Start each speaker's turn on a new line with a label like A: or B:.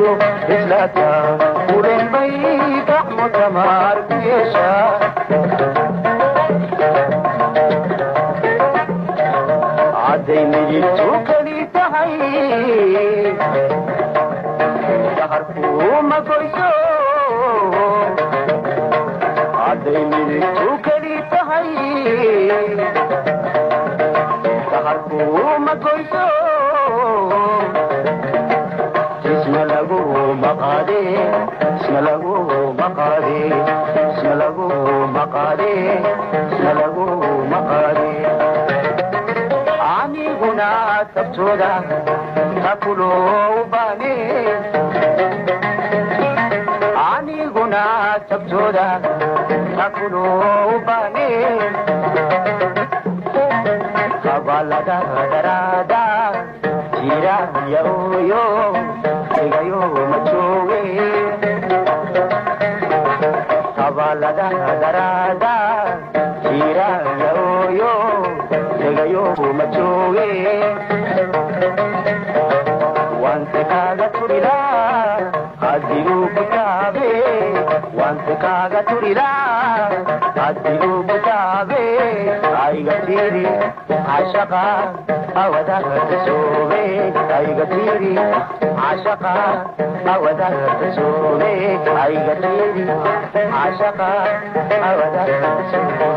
A: iyo islata ulen bay gacmo damaar ku yeeshaa cadday midigtu keli tahay daharkuu ma goyso cadday midigtu keli tahay daharkuu ma goyso isma lagu maqaade isma lagu maqaade isma lagu maqaade isma lagu maqaade aniguna tabtooda takuloo baane aniguna tabtooda takuloo baane kabalada darada jira yaoyo egayo machowe kabalada darada jira yaoyo egayo machowe wante kaga turila adilu butabe wante kaga turila adilu butabe aiga tiri ashaka awada sobe aiga tiri ashaka awada sobe aiga tiri ashaka awada sobe